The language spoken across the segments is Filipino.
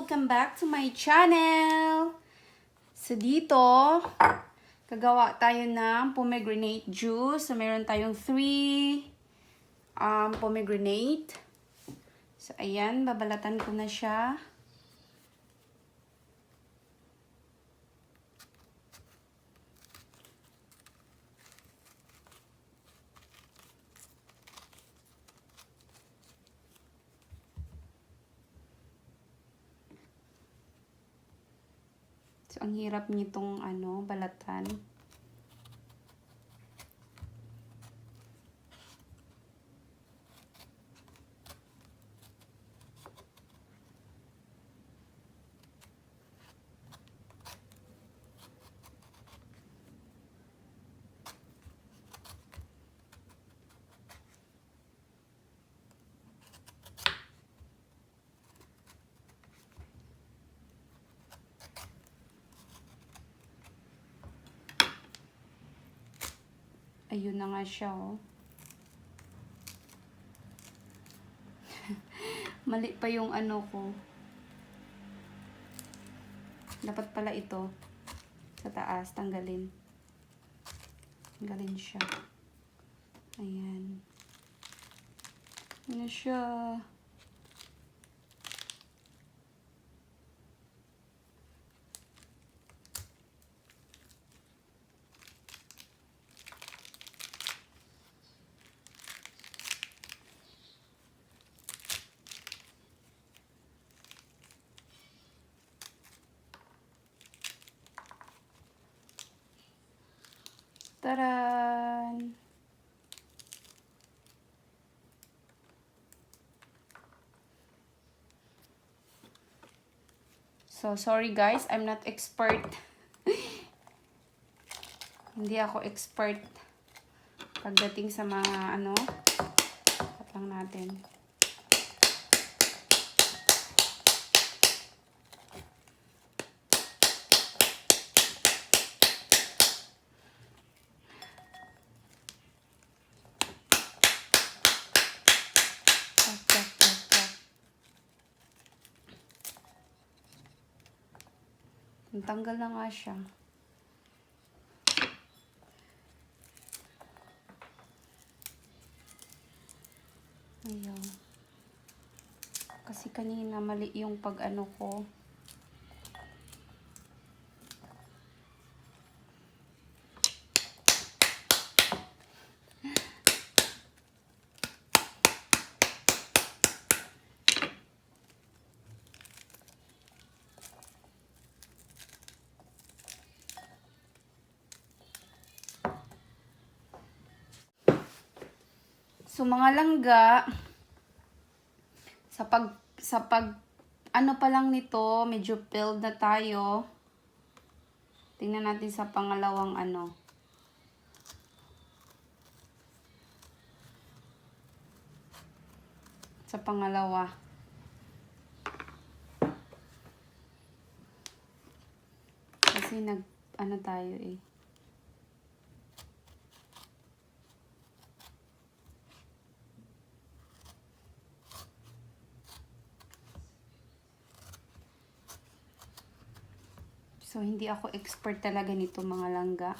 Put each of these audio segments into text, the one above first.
Welcome back to my channel! So dito, gagawa tayo ng pomegranate juice. So meron tayong 3 pomegranate. So ayan, babalatan ko na siya. So, ang hirap nitong balatan. Ayun na nga siya, oh. Mali pa yung ko. Dapat pala ito. Sa taas, tanggalin. Tanggalin siya. Ayan. Ano siya? Taran! So, sorry guys, I'm not expert. Hindi ako expert pagdating sa mga lang natin. Tanggal na nga siya. Ayaw. Kasi kanina mali yung ko. So, mga langga, sa pag pa lang nito, medyo filled na tayo. Tingnan natin sa pangalawang Sa pangalawa. Kasi tayo eh. So, hindi ako expert talaga nito mga langga.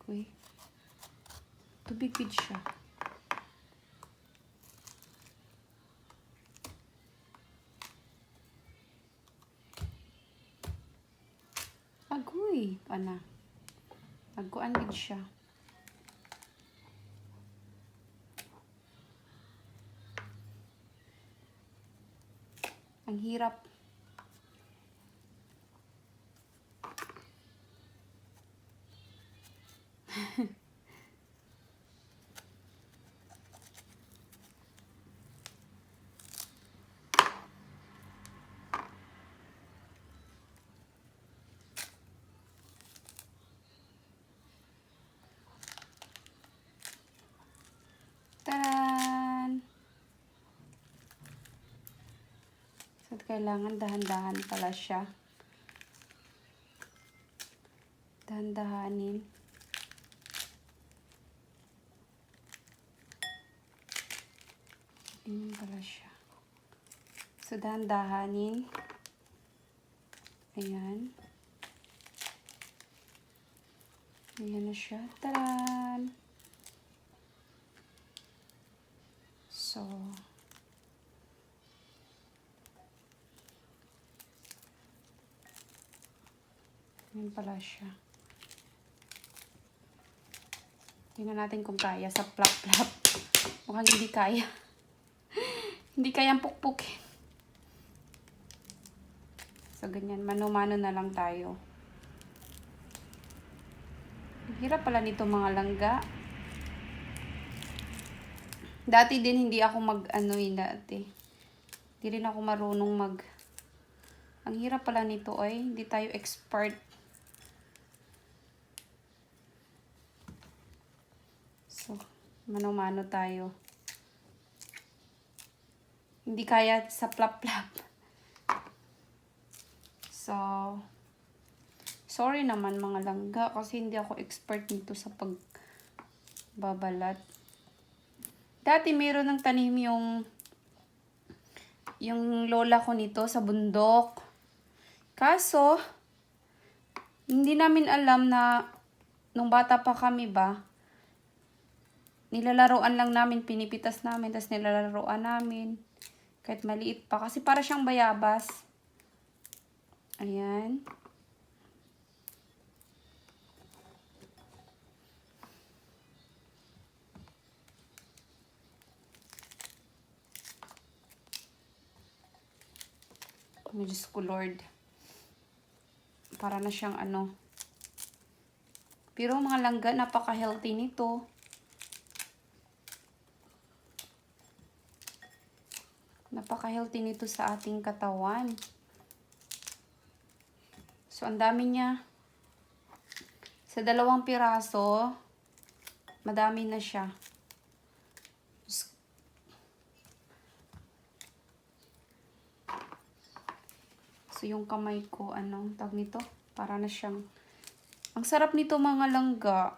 Okay. Tubigid siya. Agoy. Aguan gid siya. Ang hirap. Taran! So, kailangan dahan-dahan pala siya. Dahan-dahanin. Ganyan pala siya. So, dahan-dahanin. Ayan. Ayan na siya. Taran! So, ayan pala siya. Tingnan natin kung kaya sa plap-plap. Mukhang hindi kaya. Hindi kayang pukpukin. So, ganyan. Mano-mano na lang tayo. Hirap pala nito mga langga. Dati din hindi ako dati. Hindi rin ako marunong Ang hirap pala nito ay. Hindi tayo expert. So, mano-mano tayo. Hindi kaya sa plap-plap. So, sorry naman mga langga kasi hindi ako expert nito sa pagbabalat. Dati meron ng tanim yung lola ko nito sa bundok. Kaso, hindi namin alam na nung bata pa kami ba, nilalaroan lang namin, pinipitas namin, tapos nilalaroan namin. Kahit maliit pa. Kasi para siyang bayabas. Ayan. Diyos ko Lord. Para na siyang Pero mga langga, napaka-healthy nito. Napaka-healthy nito sa ating katawan. So, ang dami niya. Sa 2 piraso, madami na siya. So, yung kamay ko, tawag nito? Para na siyang... Ang sarap nito mga langga.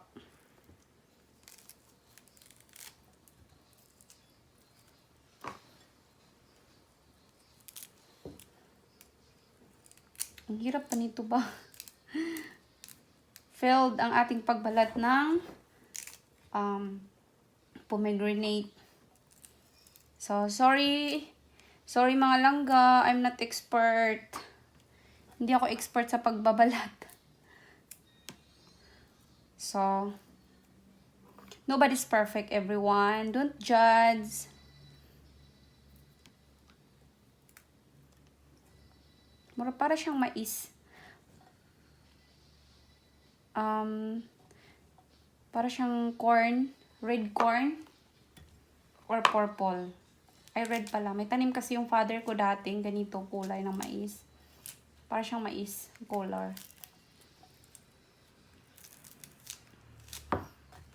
Ang hirap pa nito ba? Failed ang ating pagbalat ng pomegranate. So, sorry. Sorry mga langga. I'm not expert. Hindi ako expert sa pagbabalat. So, nobody's perfect, everyone. Don't judge. Para siyang mais. Para siyang corn. Red corn. Or purple. Ay, red pala. May tanim kasi yung father ko dating ganito kulay ng mais. Para siyang mais. Color.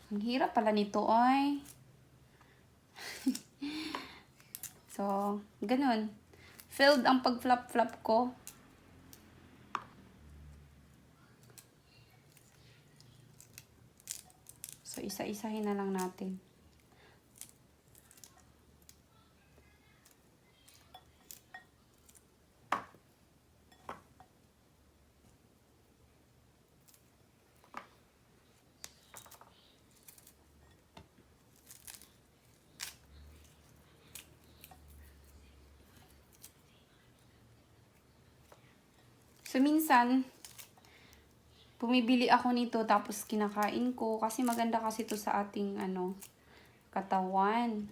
Ang hirap pala nito, ay. So, ganun. Failed ang pag-flap-flap ko. So, isa-isahin na lang natin. So, minsan, bumibili ako nito tapos kinakain ko kasi maganda kasi ito sa ating katawan.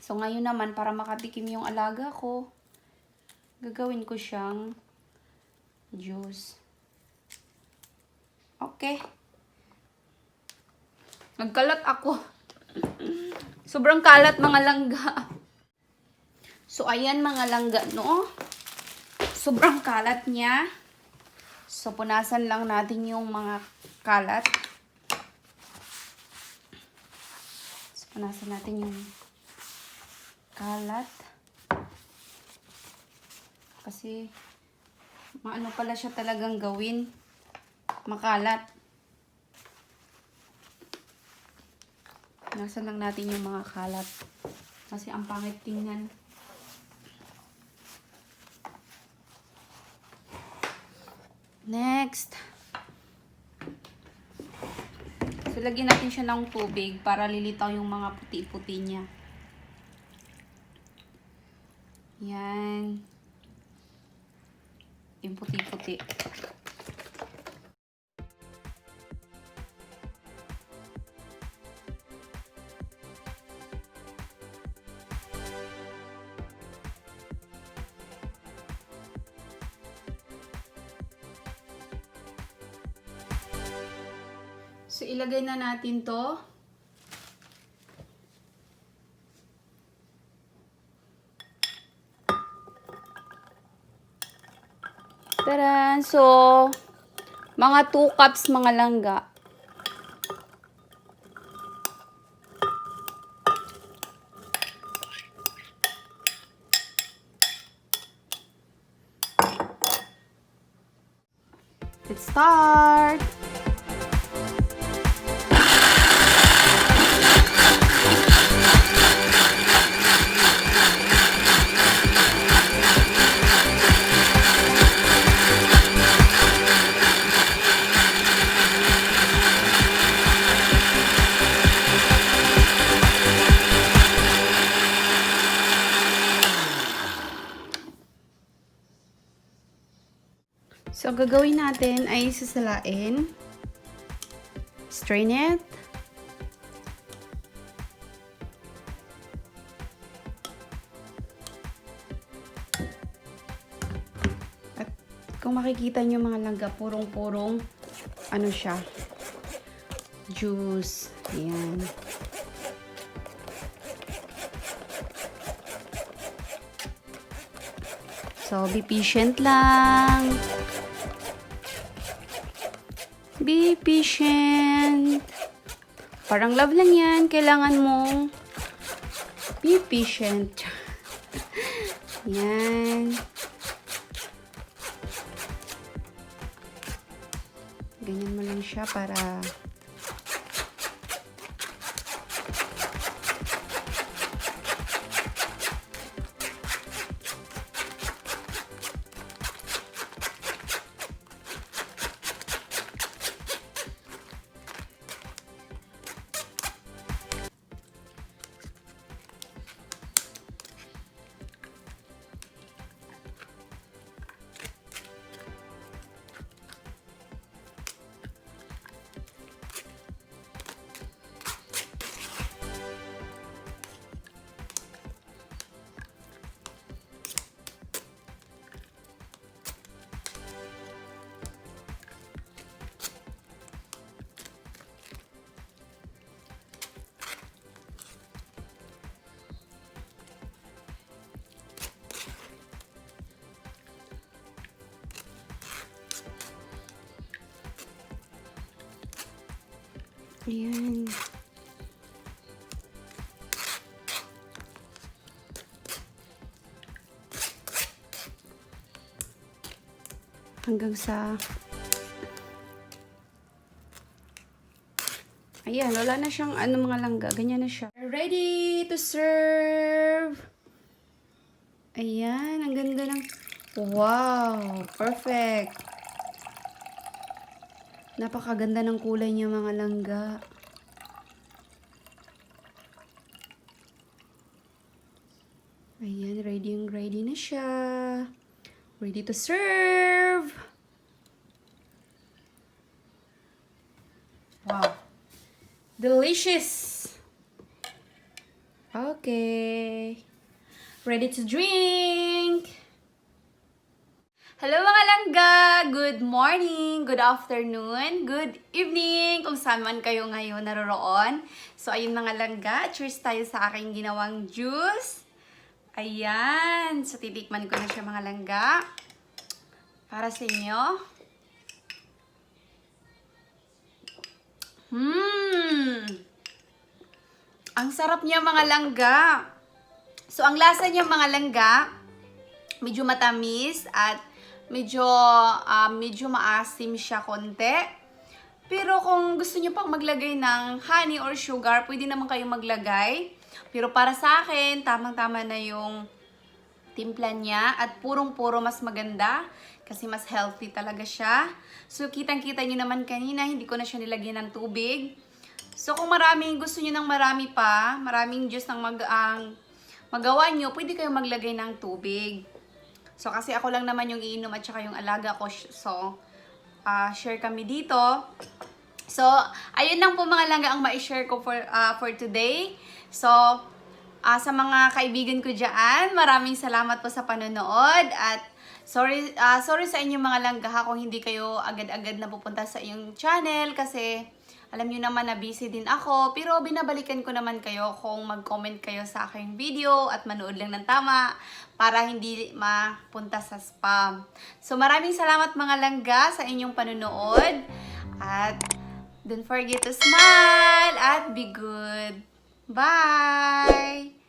So, ngayon naman, para makatikim yung alaga ko, gagawin ko siyang juice. Okay. Nagkalat ako. Sobrang kalat mga langga. So, ayan mga langga, no? Sobrang kalat niya. So, punasan lang natin yung mga kalat. So, punasan natin yung kalat. Kasi, maano pala siya talagang gawin. Makalat. Punasan lang natin yung mga kalat. Kasi ang pangit tingnan. Next. So, lagyan natin siya ng tubig para lilitaw yung mga puti-puti niya. Yan. Yung puti-puti. So, ilagay na natin to. Taran! So, mga 2 cups mga langga. Let's start! So, ang gagawin natin ay sasalain. Strain it. At kung makikita nyo mga langga, purong-purong ano siya, juice. Ayan. So, be patient lang. Be patient. Parang love lang yan. Kailangan mong be patient. Yan. Ganyan mo lang siya para ayan. Hanggang sa ayan, wala na siyang ano mga langga. Ganyan na siya. Ready to serve! Ayan, ang ganda ng wow! Perfect! Napakaganda ng kulay niya mga langga. Ayan, ready na siya. Ready to serve! Wow! Delicious! Okay. Ready to drink! Hello mga langga! Good morning, good afternoon, good evening kung saan man kayo ngayon naroroon. So ayun mga langga, cheers tayo sa aking ginawang juice. Ayan, so titikman ko na siya mga langga. Para sa inyo. Ang sarap niya mga langga. So ang lasa niya mga langga, medyo matamis at medyo maasim siya konti. Pero kung gusto nyo pang maglagay ng honey or sugar, pwede naman kayong maglagay. Pero para sa akin, tamang-tama na yung timpla niya at purong-puro mas maganda kasi mas healthy talaga siya. So, kitang-kita nyo naman kanina, hindi ko na siya nilagyan ng tubig. So, kung gusto nyo ng marami pa, maraming juice ng magawa nyo, pwede kayong maglagay ng tubig. So, kasi ako lang naman yung iinom at saka yung alaga ko. So, share kami dito. So, ayun lang po mga langga ang ma-share ko for today. So, sa mga kaibigan ko dyan, maraming salamat po sa panonood. At sorry sa inyong mga langga kung hindi kayo agad-agad napupunta sa iyong channel kasi alam niyo naman na busy din ako. Pero binabalikan ko naman kayo kung mag-comment kayo sa aking video at manood lang ng tama para hindi mapunta sa spam. So maraming salamat mga langga sa inyong panonood. At don't forget to smile at be good. Bye!